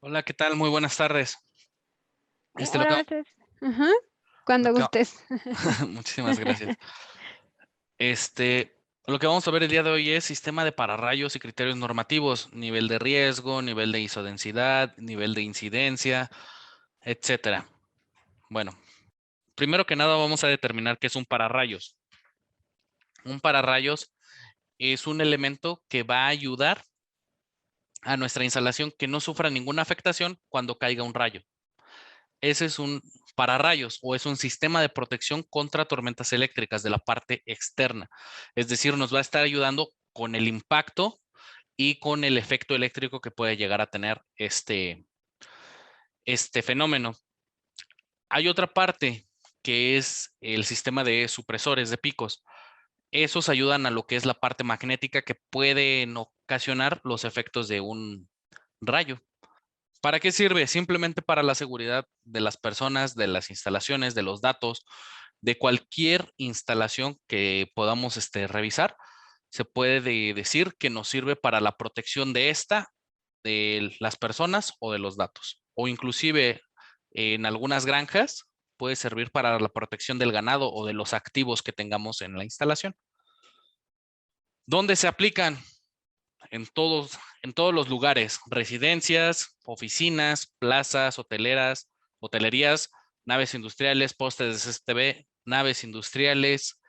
Hola, ¿qué tal? Muy buenas tardes. Lo Hola, que, buenas tardes. Ajá, lo cuando que- gustes. muchísimas gracias. Este, lo que vamos a ver el día de hoy es sistema de pararrayos y criterios normativos, nivel de riesgo, nivel de isodensidad, nivel de incidencia, etcétera. Bueno, primero que nada vamos a determinar qué es un pararrayos. Un pararrayos es un elemento que va a ayudar a nuestra instalación que no sufra ninguna afectación cuando caiga un rayo. Ese es un pararrayos o es un sistema de protección contra tormentas eléctricas de la parte externa. Es decir, nos va a estar ayudando con el impacto y con el efecto eléctrico que puede llegar a tener este fenómeno. Hay otra parte que es el sistema de supresores de picos. Esos ayudan a lo que es la parte magnética que pueden ocasionar los efectos de un rayo. ¿Para qué sirve? Simplemente para la seguridad de las personas, de las instalaciones, de los datos, de cualquier instalación que podamos revisar. Se puede decir que nos sirve para la protección de esta, de las personas o de los datos. O inclusive en algunas granjas puede servir para la protección del ganado o de los activos que tengamos en la instalación. ¿Dónde se aplican? En todos los lugares, residencias, oficinas, plazas, hotelerías, naves industriales, postes de CCTV, naves industriales,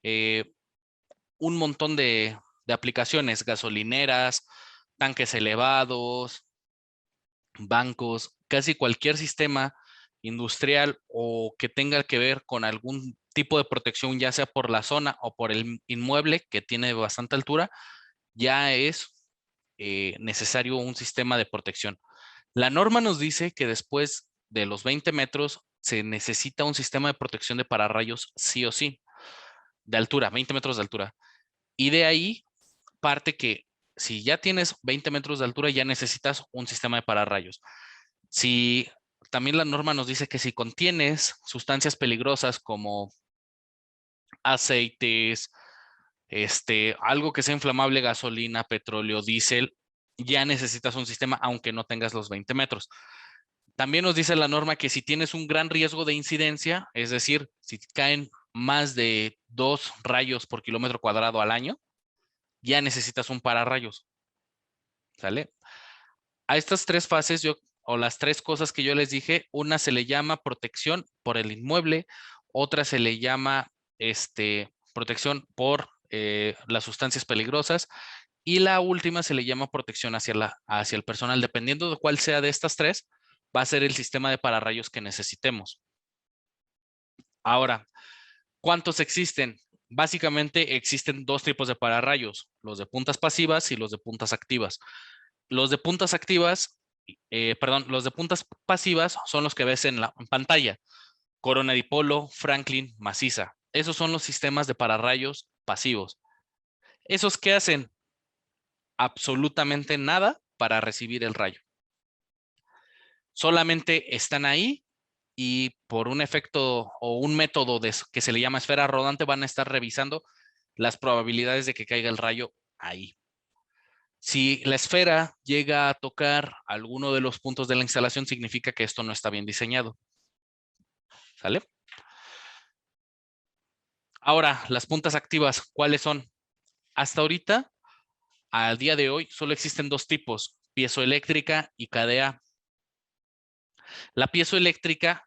eh, un montón de aplicaciones, gasolineras, tanques elevados, bancos, casi cualquier sistema industrial o que tenga que ver con algún tipo de protección, ya sea por la zona o por el inmueble que tiene bastante altura, ya es necesario un sistema de protección. La norma nos dice que después de los 20 metros se necesita un sistema de protección de pararrayos sí o sí, de altura, 20 metros de altura. Y de ahí parte que si ya tienes 20 metros de altura, ya necesitas un sistema de pararrayos. Si también la norma nos dice que si contienes sustancias peligrosas como aceites, algo que sea inflamable, gasolina, petróleo, diésel, ya necesitas un sistema aunque no tengas los 20 metros. También nos dice la norma que si tienes un gran riesgo de incidencia, es decir, si caen más de 2 rayos por kilómetro cuadrado al año, ya necesitas un pararrayos. ¿Sale? A estas tres fases, o las tres cosas que yo les dije, una se le llama protección por el inmueble, otra se le llama protección por las sustancias peligrosas y la última se le llama protección hacia el personal. Dependiendo de cuál sea de estas tres, va a ser el sistema de pararrayos que necesitemos. Ahora, ¿cuántos existen? Básicamente existen dos tipos de pararrayos, los de puntas pasivas y los de puntas activas. Los de puntas activas, perdón, los de puntas pasivas son los que ves en pantalla. Corona dipolo, Franklin, maciza. Esos son los sistemas de pararrayos pasivos. ¿Esos qué hacen? Absolutamente nada para recibir el rayo. Solamente están ahí y por un efecto o un método que se le llama esfera rodante van a estar revisando las probabilidades de que caiga el rayo ahí. Si la esfera llega a tocar alguno de los puntos de la instalación, significa que esto no está bien diseñado. ¿Sale? Ahora, las puntas activas, ¿cuáles son? Hasta ahorita, al día de hoy, solo existen dos tipos, piezoeléctrica y KDA. La piezoeléctrica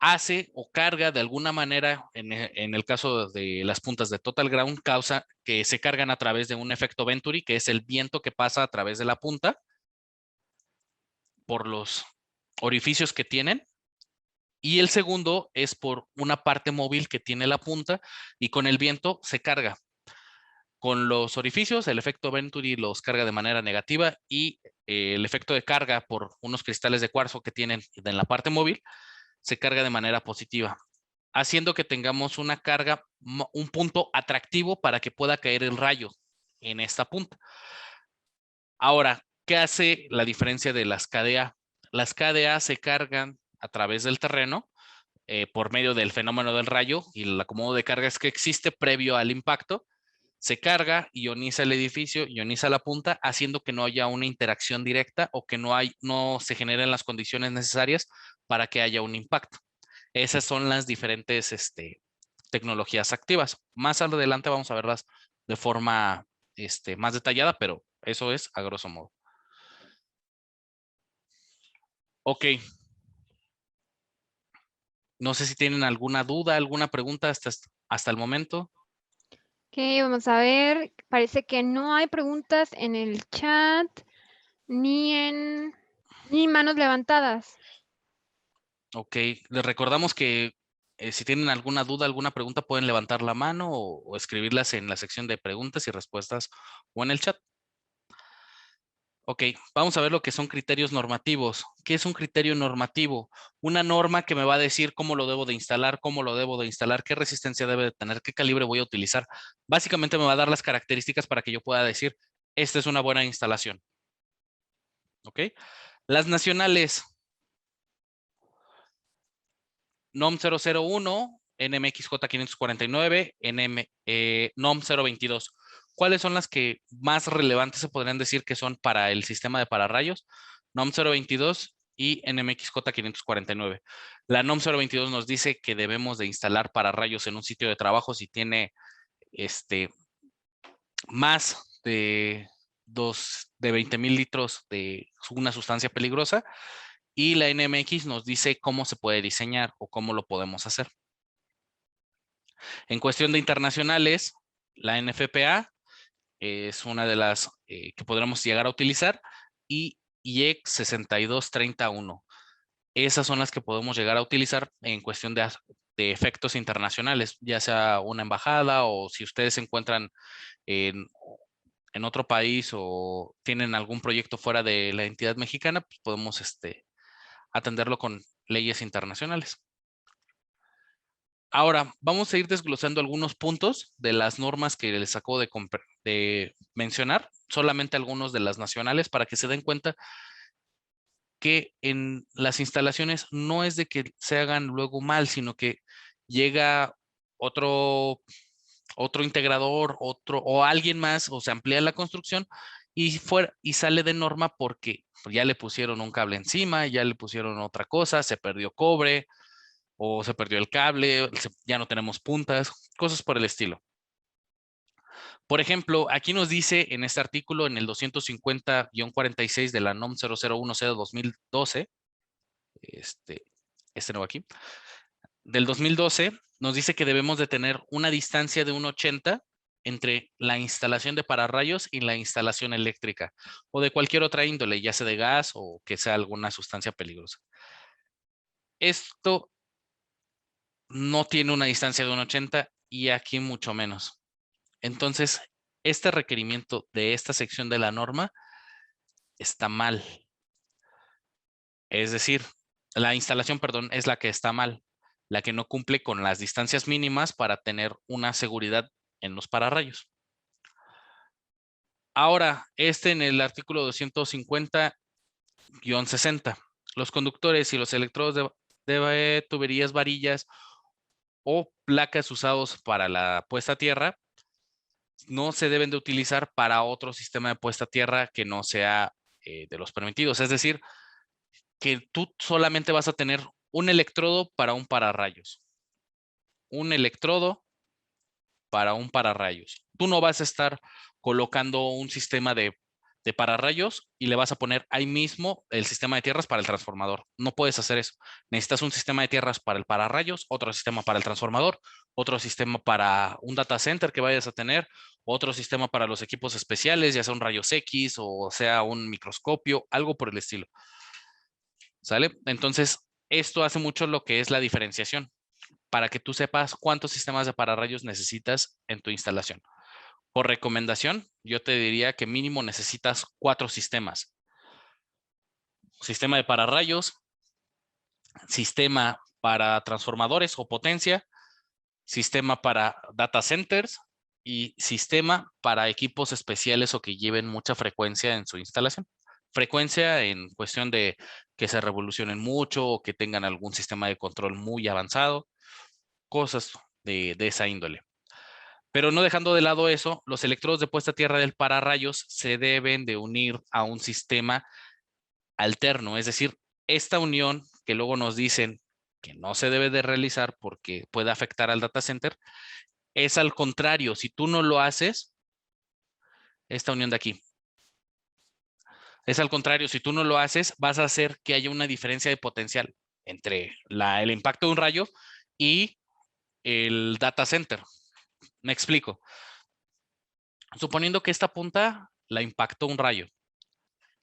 hace o carga de alguna manera, en el caso de las puntas de Total Ground, causa que se cargan a través de un efecto Venturi, que es el viento que pasa a través de la punta por los orificios que tienen. Y el segundo es por una parte móvil que tiene la punta y con el viento se carga. Con los orificios, el efecto Venturi los carga de manera negativa y el efecto de carga por unos cristales de cuarzo que tienen en la parte móvil se carga de manera positiva, haciendo que tengamos una carga, un punto atractivo para que pueda caer el rayo en esta punta. Ahora, ¿qué hace la diferencia de las KDA? Las KDA se cargan a través del terreno por medio del fenómeno del rayo y el acomodo de cargas que existe previo al impacto, Se carga, ioniza el edificio, ioniza la punta, haciendo que no haya una interacción directa o que no se generen las condiciones necesarias para que haya un impacto. Esas son las diferentes tecnologías activas. Más adelante vamos a verlas de forma más detallada, pero eso es a grosso modo. Ok. No sé si tienen alguna duda, alguna pregunta hasta el momento. Ok, vamos a ver. Parece que no hay preguntas en el chat ni manos levantadas. Ok, les recordamos que si tienen alguna duda, alguna pregunta, pueden levantar la mano o escribirlas en la sección de preguntas y respuestas o en el chat. Ok, vamos a ver lo que son criterios normativos. ¿Qué es un criterio normativo? Una norma que me va a decir cómo lo debo de instalar, qué resistencia debe de tener, qué calibre voy a utilizar. Básicamente me va a dar las características para que yo pueda decir, esta es una buena instalación. Ok, las nacionales. NOM 001, NMXJ 549, NOM 022. ¿Cuáles son las que más relevantes se podrían decir que son para el sistema de pararrayos? NOM 022 y NMXJ 549. La NOM 022 nos dice que debemos de instalar pararrayos en un sitio de trabajo si tiene más de 20,000 litros de una sustancia peligrosa, y la NMX nos dice cómo se puede diseñar o cómo lo podemos hacer. En cuestión de internacionales, la NFPA es una de las que podremos llegar a utilizar, y IEC 6231. Esas son las que podemos llegar a utilizar en cuestión de efectos internacionales, ya sea una embajada o si ustedes se encuentran en, en otro país o tienen algún proyecto fuera de la entidad mexicana, pues podemos atenderlo con leyes internacionales. Ahora, vamos a ir desglosando algunos puntos de las normas que les acabo de mencionar, solamente algunos de las nacionales, para que se den cuenta que en las instalaciones no es de que se hagan luego mal, sino que llega otro, otro integrador, o alguien más, o se amplía la construcción y sale de norma porque ya le pusieron un cable encima, ya le pusieron otra cosa, se perdió cobre, o se perdió el cable, ya no tenemos puntas, cosas por el estilo. Por ejemplo, aquí nos dice en este artículo, en el 250-46 de la NOM 0010 2012, este nuevo aquí, del 2012, nos dice que debemos de tener una distancia de 1,80 entre la instalación de pararrayos y la instalación eléctrica, o de cualquier otra índole, ya sea de gas o que sea alguna sustancia peligrosa. Esto no tiene una distancia de 1,80 y aquí mucho menos. Entonces, este requerimiento de esta sección de la norma está mal. Es decir, la instalación, perdón, es la que está mal, la que no cumple con las distancias mínimas para tener una seguridad en los pararrayos. Ahora, en el artículo 250-60, los conductores y los electrodos de tuberías, varillas o placas usados para la puesta a tierra no se deben de utilizar para otro sistema de puesta a tierra que no sea de los permitidos. Es decir, que tú solamente vas a tener un electrodo para un pararrayos. Un electrodo para un pararrayos. Tú no vas a estar colocando un sistema de pararrayos y le vas a poner ahí mismo el sistema de tierras para el transformador. No puedes hacer eso. Necesitas un sistema de tierras para el pararrayos, otro sistema para el transformador, otro sistema para un data center que vayas a tener, otro sistema para los equipos especiales, ya sea un rayos X o sea un microscopio, algo por el estilo. ¿Sale? Entonces, esto hace mucho lo que es la diferenciación, para que tú sepas cuántos sistemas de pararrayos necesitas en tu instalación. Por recomendación, yo te diría que mínimo necesitas 4 sistemas. Sistema de pararrayos, sistema para transformadores o potencia, sistema para data centers y sistema para equipos especiales o que lleven mucha frecuencia en su instalación. Frecuencia en cuestión de que se revolucionen mucho o que tengan algún sistema de control muy avanzado, cosas de esa índole. Pero no dejando de lado eso, los electrodos de puesta a tierra del pararrayos se deben de unir a un sistema alterno, es decir, esta unión que luego nos dicen que no se debe de realizar porque puede afectar al data center, es al contrario, si tú no lo haces, esta unión de aquí, es al contrario, si tú no lo haces, vas a hacer que haya una diferencia de potencial entre el impacto de un rayo y el data center. Me explico. Suponiendo que esta punta la impactó un rayo,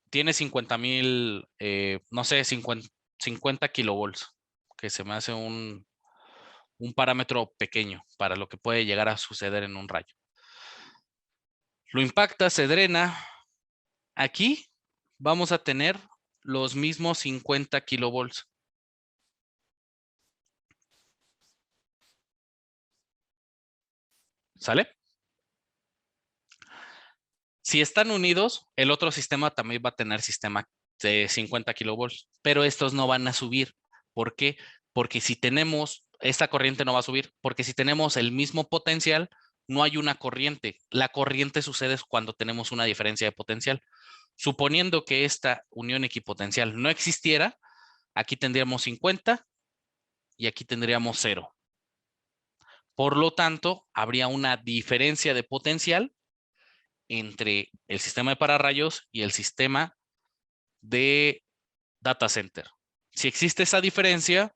tiene 50,000, no sé, 50 kilovolts, que se me hace un parámetro pequeño para lo que puede llegar a suceder en un rayo. Lo impacta, se drena. Aquí vamos a tener los mismos 50 kilovolts. ¿Sale? Si están unidos, el otro sistema también va a tener sistema de 50 kilovolts, pero estos no van a subir. ¿Por qué? Porque si tenemos, esta corriente no va a subir, porque si tenemos el mismo potencial, no hay una corriente. La corriente sucede cuando tenemos una diferencia de potencial. Suponiendo que esta unión equipotencial no existiera, aquí tendríamos 50 y aquí tendríamos 0. Por lo tanto, habría una diferencia de potencial entre el sistema de pararrayos y el sistema de data center. Si existe esa diferencia,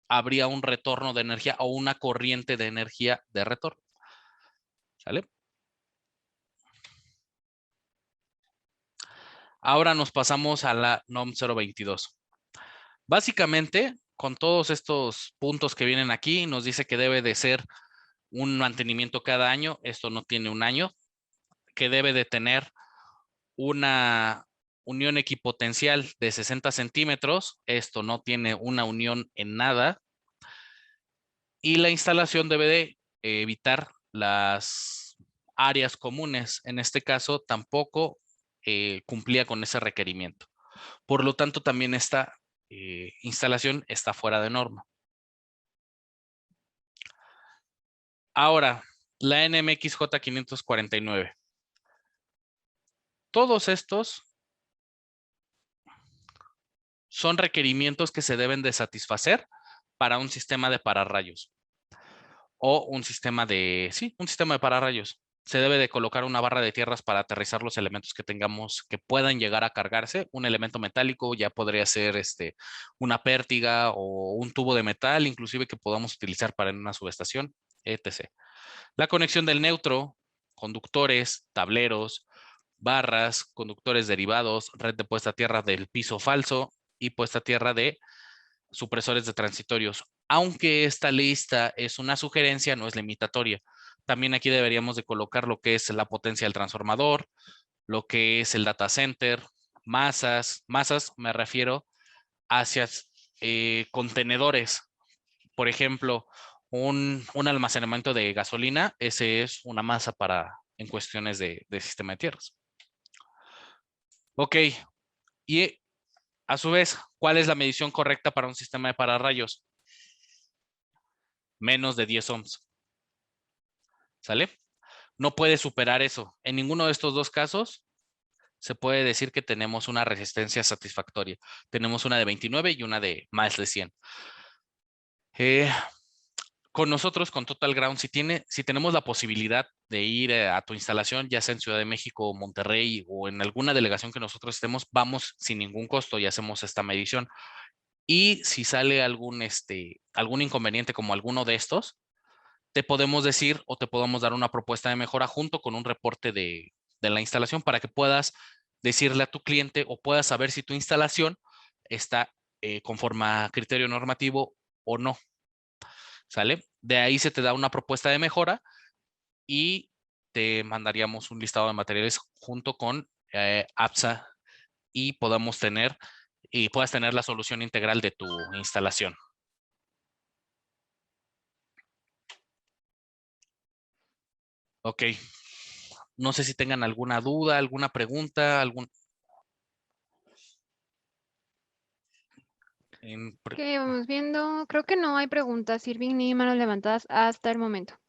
habría un retorno de energía o una corriente de energía de retorno. ¿Sale? Ahora nos pasamos a la NOM 022. Básicamente, con todos estos puntos que vienen aquí, nos dice que debe de ser un mantenimiento cada año. Esto no tiene un año. Que debe de tener una unión equipotencial de 60 centímetros. Esto no tiene una unión en nada. Y la instalación debe de evitar las áreas comunes. En este caso, tampoco cumplía con ese requerimiento. Por lo tanto, también esta instalación está fuera de norma. Ahora, la NMXJ 549. Todos estos son requerimientos que se deben de satisfacer para un sistema de pararrayos o un sistema de, sí, un sistema de pararrayos. Se debe de colocar una barra de tierras para aterrizar los elementos que tengamos que puedan llegar a cargarse. Un elemento metálico ya podría ser una pértiga o un tubo de metal, inclusive que podamos utilizar para una subestación, etc. La conexión del neutro, conductores, tableros, barras, conductores derivados, red de puesta a tierra del piso falso y puesta a tierra de supresores de transitorios. Aunque esta lista es una sugerencia, no es limitatoria. También aquí deberíamos de colocar lo que es la potencia del transformador, lo que es el data center, masas me refiero hacia contenedores. Por ejemplo, un almacenamiento de gasolina, ese es una masa para en cuestiones de sistema de tierras. Ok, y a su vez, ¿cuál es la medición correcta para un sistema de pararrayos? Menos de 10 ohms. ¿Sale? No puede superar eso. En ninguno de estos dos casos se puede decir que tenemos una resistencia satisfactoria. Tenemos una de 29 y una de más de 100. Con nosotros, con Total Ground, si tenemos la posibilidad de ir a tu instalación, ya sea en Ciudad de México, Monterrey o en alguna delegación que nosotros estemos, vamos sin ningún costo y hacemos esta medición. Y si sale algún inconveniente como alguno de estos, te podemos decir o te podemos dar una propuesta de mejora junto con un reporte de la instalación para que puedas decirle a tu cliente o puedas saber si tu instalación está conforme a criterio normativo o no. ¿Sale? De ahí se te da una propuesta de mejora y te mandaríamos un listado de materiales junto con APSA y puedas tener la solución integral de tu instalación. Ok. No sé si tengan alguna duda, alguna pregunta, Ok, vamos viendo. Creo que no hay preguntas, Irving, ni manos levantadas hasta el momento.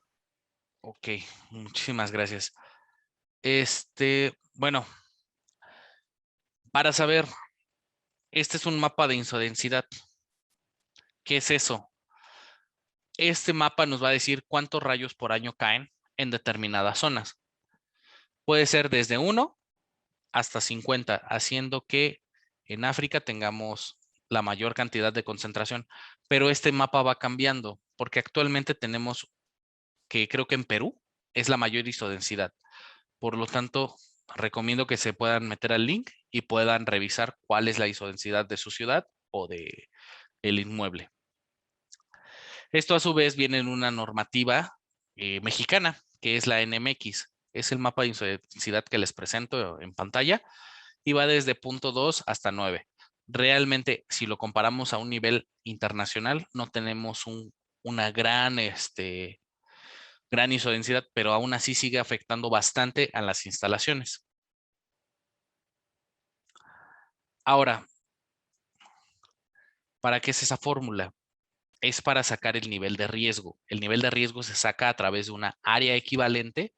Ok, muchísimas gracias. Bueno, para saber, este es un mapa de isodensidad. ¿Qué es eso? Este mapa nos va a decir cuántos rayos por año caen en determinadas zonas. Puede ser desde 1 hasta 50, haciendo que en África tengamos la mayor cantidad de concentración. Pero este mapa va cambiando, porque actualmente tenemos que creo que en Perú es la mayor isodensidad. Por lo tanto, recomiendo que se puedan meter al link y puedan revisar cuál es la isodensidad de su ciudad o de el inmueble. Esto a su vez viene en una normativa mexicana, que es la NMX. Es el mapa de isodensidad que les presento en pantalla y va desde punto 2 hasta 9. Realmente, si lo comparamos a un nivel internacional, no tenemos una gran isodensidad, pero aún así sigue afectando bastante a las instalaciones. Ahora, ¿para qué es esa fórmula? Es para sacar el nivel de riesgo. El nivel de riesgo se saca a través de una área equivalente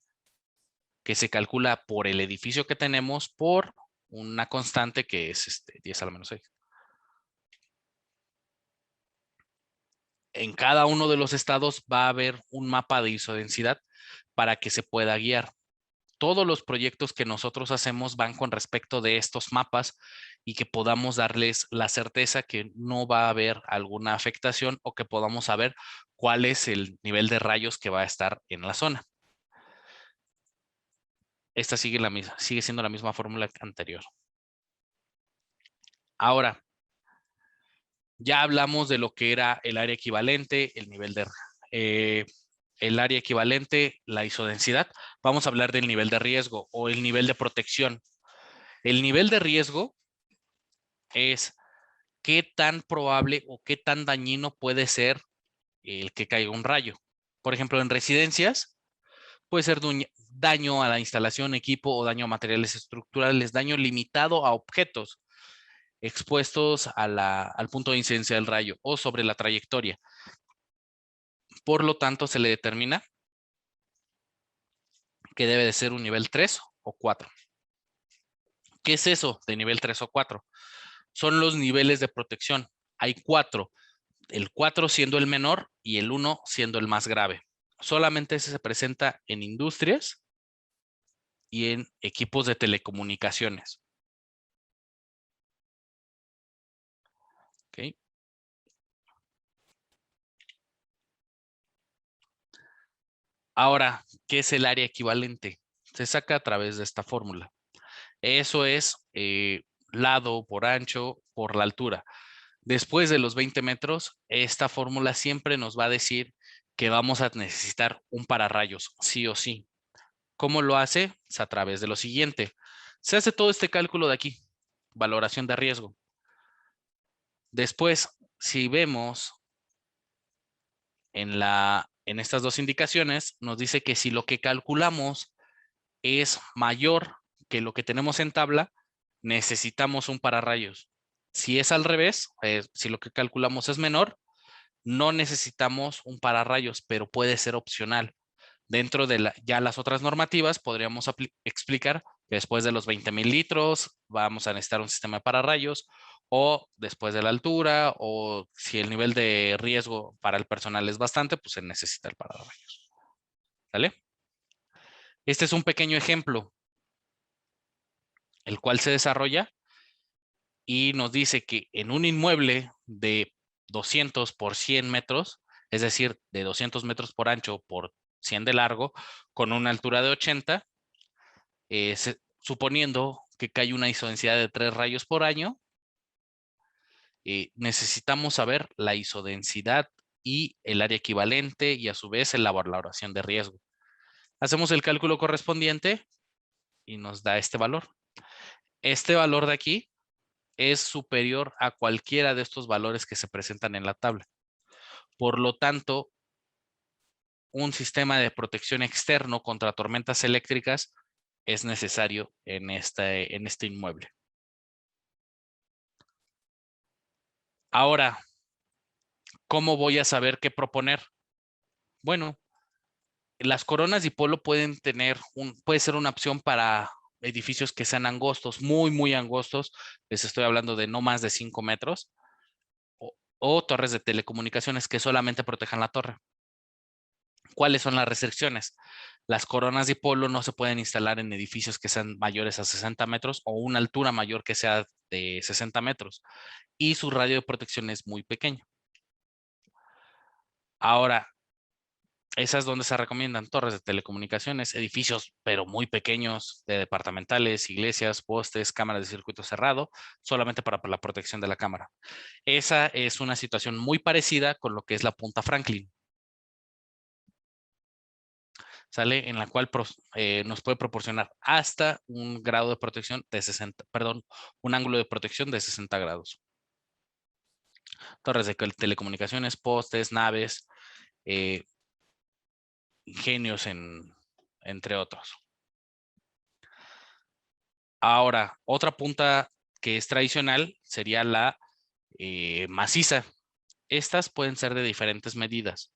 que se calcula por el edificio que tenemos por una constante que es 10 a la menos 6. En cada uno de los estados va a haber un mapa de isodensidad para que se pueda guiar. Todos los proyectos que nosotros hacemos van con respecto de estos mapas y que podamos darles la certeza que no va a haber alguna afectación o que podamos saber cuál es el nivel de rayos que va a estar en la zona. Esta sigue siendo la misma fórmula anterior. Ahora, ya hablamos de lo que era el área equivalente, el área equivalente, la isodensidad. Vamos a hablar del nivel de riesgo o el nivel de protección. El nivel de riesgo es qué tan probable o qué tan dañino puede ser el que caiga un rayo. Por ejemplo, en residencias puede ser daño a la instalación, equipo o daño a materiales estructurales, daño limitado a objetos expuestos al punto de incidencia del rayo o sobre la trayectoria. Por lo tanto, se le determina que debe de ser un nivel 3 o 4. ¿Qué es eso de nivel 3 o 4? Son los niveles de protección. Hay 4, el 4 siendo el menor y el 1 siendo el más grave. Solamente se presenta en industrias y en equipos de telecomunicaciones. ¿Okay? Ahora, ¿qué es el área equivalente? Se saca a través de esta fórmula. Eso es lado por ancho por la altura. Después de los 20 metros, esta fórmula siempre nos va a decir que vamos a necesitar un pararrayos, sí o sí. ¿Cómo lo hace? Es a través de lo siguiente. Se hace todo este cálculo de aquí, valoración de riesgo. Después, si vemos en estas dos indicaciones, nos dice que si lo que calculamos es mayor que lo que tenemos en tabla, necesitamos un pararrayos. Si es al revés, si lo que calculamos es menor, no necesitamos un pararrayos, pero puede ser opcional. Dentro de ya las otras normativas, podríamos explicar que después de los 20,000 litros vamos a necesitar un sistema de pararrayos, o después de la altura, o si el nivel de riesgo para el personal es bastante, pues se necesita el pararrayos. ¿Sale? Este es un pequeño ejemplo, el cual se desarrolla y nos dice que en un inmueble de 200 por 100 metros, es decir, de 200 metros por ancho por 100 de largo, con una altura de 80, suponiendo que cae una isodensidad de 3 rayos por año, necesitamos saber la isodensidad y el área equivalente y a su vez la valoración de riesgo. Hacemos el cálculo correspondiente y nos da este valor. Este valor de aquí es superior a cualquiera de estos valores que se presentan en la tabla. Por lo tanto, un sistema de protección externo contra tormentas eléctricas es necesario en este inmueble. Ahora, ¿cómo voy a saber qué proponer? Bueno, Las coronas dipolo pueden tener puede ser una opción para edificios que sean angostos, muy, muy angostos. Les estoy hablando de no más de 5 metros. O torres de telecomunicaciones que solamente protejan la torre. ¿Cuáles son las restricciones? Las coronas dipolo no se pueden instalar en edificios que sean mayores a 60 metros o una altura mayor que sea de 60 metros. Y su radio de protección es muy pequeño. Ahora, esas donde se recomiendan torres de telecomunicaciones, edificios pero muy pequeños, de departamentales, iglesias, postes, cámaras de circuito cerrado, solamente para la protección de la cámara. Esa es una situación muy parecida con lo que es la punta Franklin. ¿Sale? En la cual nos puede proporcionar hasta un grado de protección de 60, perdón, un ángulo de protección de 60 grados. Torres de telecomunicaciones, postes, naves, ingenios, entre otros. Ahora, otra punta que es tradicional sería la maciza. Estas pueden ser de diferentes medidas,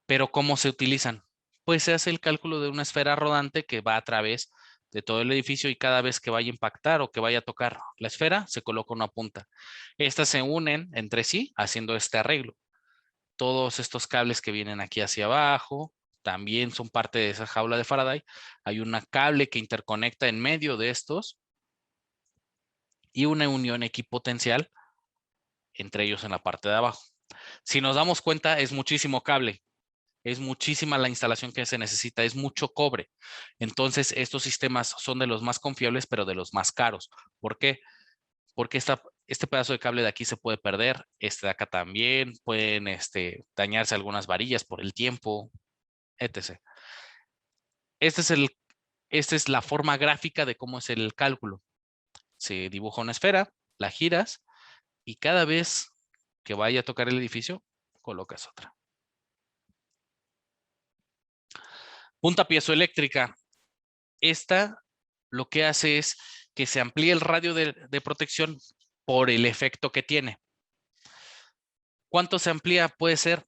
pero ¿cómo se utilizan? Pues se hace el cálculo de una esfera rodante que va a través de todo el edificio y cada vez que vaya a impactar o que vaya a tocar la esfera, se coloca una punta. Estas se unen entre sí haciendo este arreglo. Todos estos cables que vienen aquí hacia abajo también son parte de esa jaula de Faraday. Hay un cable que interconecta en medio de estos y una unión equipotencial entre ellos en la parte de abajo. Si nos damos cuenta, es muchísimo cable. Es muchísima la instalación que se necesita, es mucho cobre. Entonces, estos sistemas son de los más confiables, pero de los más caros. ¿Por qué? Porque este pedazo de cable de aquí se puede perder, este de acá también, pueden dañarse algunas varillas por el tiempo, etc. Esta es la forma gráfica de cómo es el cálculo. Se dibuja una esfera, la giras y cada vez que vaya a tocar el edificio, colocas otra. Punta piezoeléctrica. Esta lo que hace es que se amplíe el radio de protección por el efecto que tiene. ¿Cuánto se amplía? Puede ser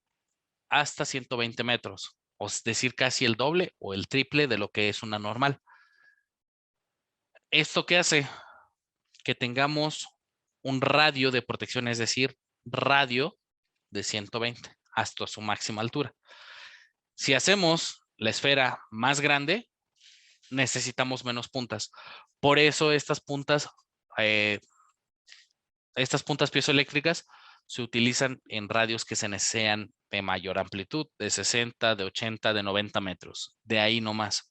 hasta 120 metros, es decir, casi el doble o el triple de lo que es una normal. ¿Esto qué hace? Que tengamos un radio de protección, es decir, radio de 120 hasta su máxima altura. Si hacemos la esfera más grande, necesitamos menos puntas. Por eso estas puntas piezoeléctricas se utilizan en radios que se sean de mayor amplitud, de 60, de 80, de 90 metros. De ahí no más.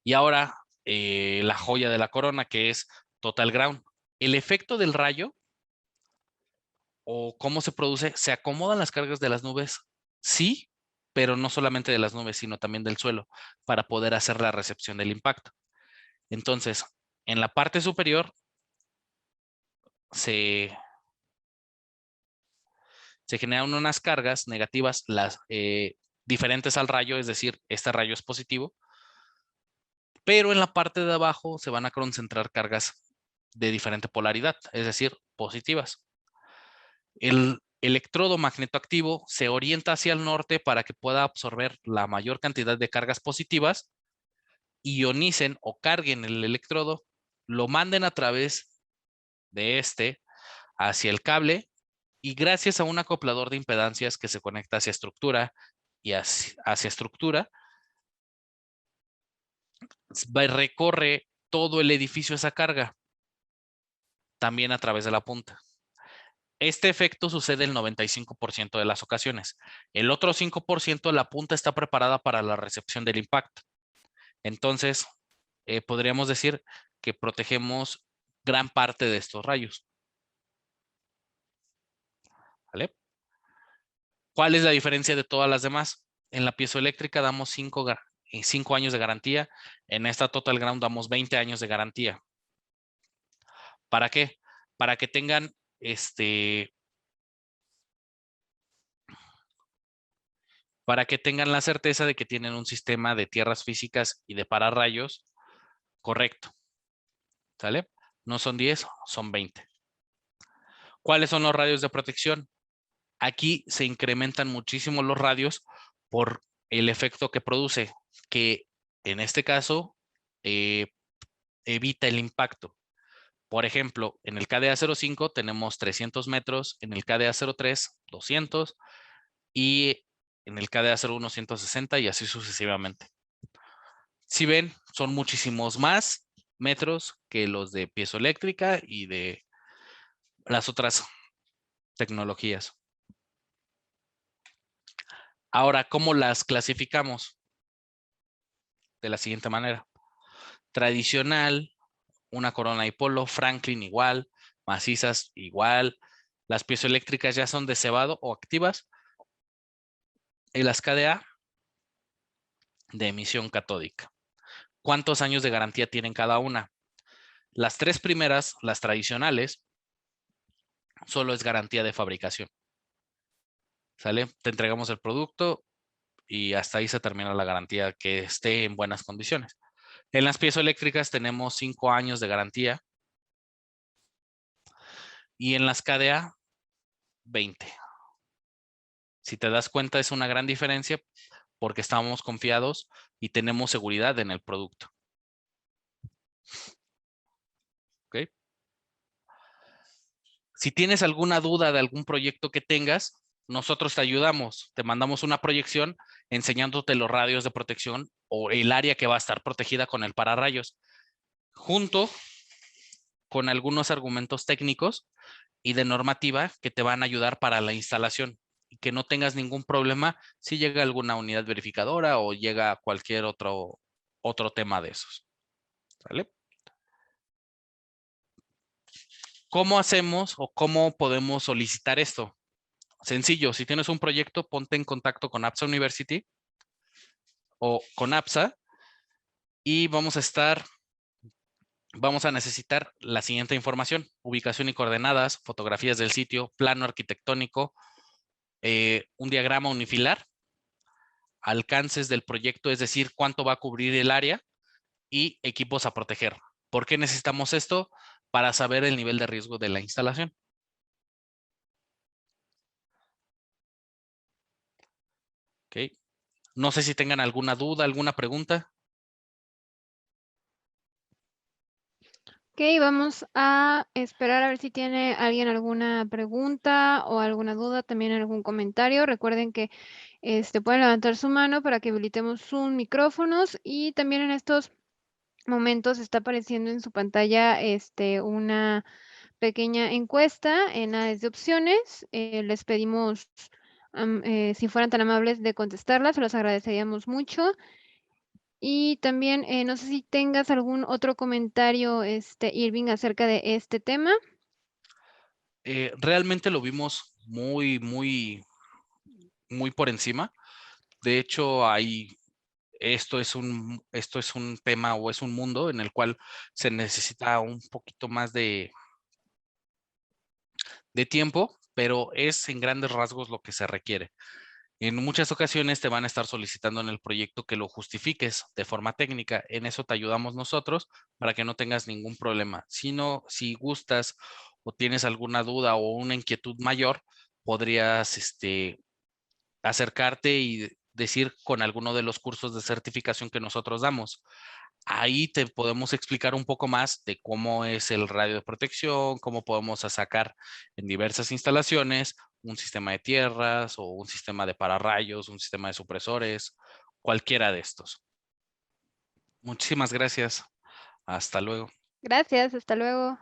Y ahora la joya de la corona, que es Total Ground. El efecto del rayo o cómo se produce, se acomodan las cargas de las nubes, sí, pero no solamente de las nubes, sino también del suelo, para poder hacer la recepción del impacto. Entonces, en la parte superior se generan unas cargas negativas, diferentes al rayo, es decir, este rayo es positivo, pero en la parte de abajo se van a concentrar cargas de diferente polaridad, es decir, positivas. El electrodo magnetoactivo se orienta hacia el norte para que pueda absorber la mayor cantidad de cargas positivas, ionicen o carguen el electrodo, lo manden a través de hacia el cable y gracias a un acoplador de impedancias que se conecta hacia estructura y hacia estructura, recorre todo el edificio esa carga, también a través de la punta. Este efecto sucede el 95% de las ocasiones. El otro 5%, la punta está preparada para la recepción del impacto. Entonces, podríamos decir que protegemos gran parte de estos rayos. ¿Vale? ¿Cuál es la diferencia de todas las demás? En la piezoeléctrica damos 5 años de garantía. En esta Total Ground damos 20 años de garantía. ¿Para qué? Para que tengan la certeza de que tienen un sistema de tierras físicas y de pararrayos correcto. ¿Sale? No son 10, son 20. ¿Cuáles son los radios de protección? Aquí se incrementan muchísimo los radios por el efecto que produce, que en este caso evita el impacto. Por ejemplo, en el KDA 05 tenemos 300 metros, en el KDA 03 200 y en el KDA 01 160 y así sucesivamente. Si ven, son muchísimos más metros que los de piezoeléctrica y de las otras tecnologías. Ahora, ¿cómo las clasificamos? De la siguiente manera. Tradicional, una corona dipolo, Franklin igual, macizas igual. Las piezoeléctricas ya son de cebado o activas. Y las KDA de emisión catódica. ¿Cuántos años de garantía tienen cada una? Las 3 primeras, las tradicionales, solo es garantía de fabricación. ¿Sale? Te entregamos el producto y hasta ahí se termina la garantía, que esté en buenas condiciones. En las piezoeléctricas tenemos 5 años de garantía y en las KDA 20. Si te das cuenta, es una gran diferencia porque estamos confiados y tenemos seguridad en el producto. ¿Ok? Si tienes alguna duda de algún proyecto que tengas, nosotros te ayudamos. Te mandamos una proyección enseñándote los radios de protección o el área que va a estar protegida con el pararrayos, junto con algunos argumentos técnicos y de normativa que te van a ayudar para la instalación y que no tengas ningún problema si llega alguna unidad verificadora o llega cualquier otro tema de esos. ¿Vale? ¿Cómo hacemos o cómo podemos solicitar esto? Sencillo, si tienes un proyecto, ponte en contacto con APSA University o con APSA y vamos a necesitar la siguiente información: ubicación y coordenadas, fotografías del sitio, plano arquitectónico, un diagrama unifilar, alcances del proyecto, es decir, cuánto va a cubrir el área, y equipos a proteger. ¿Por qué necesitamos esto? Para saber el nivel de riesgo de la instalación. ¿Ok? No sé si tengan alguna duda, alguna pregunta. Ok, vamos a esperar a ver si tiene alguien alguna pregunta o alguna duda, también algún comentario. Recuerden que pueden levantar su mano para que habilitemos sus micrófonos y también en estos momentos está apareciendo en su pantalla una pequeña encuesta en áreas de opciones. Les pedimos, si fueran tan amables de contestarla, se los agradeceríamos mucho. Y también, no sé si tengas algún otro comentario, Irving, acerca de este tema. Realmente lo vimos muy por encima. De hecho, esto es un tema o es un mundo en el cual se necesita un poquito más de tiempo, pero es en grandes rasgos lo que se requiere. En muchas ocasiones te van a estar solicitando en el proyecto que lo justifiques de forma técnica. En eso te ayudamos nosotros para que no tengas ningún problema. Si gustas o tienes alguna duda o una inquietud mayor, podrías acercarte y decir con alguno de los cursos de certificación que nosotros damos. Ahí te podemos explicar un poco más de cómo es el radio de protección, cómo podemos sacar en diversas instalaciones un sistema de tierras o un sistema de pararrayos, un sistema de supresores, cualquiera de estos. Muchísimas gracias. Hasta luego. Gracias, hasta luego.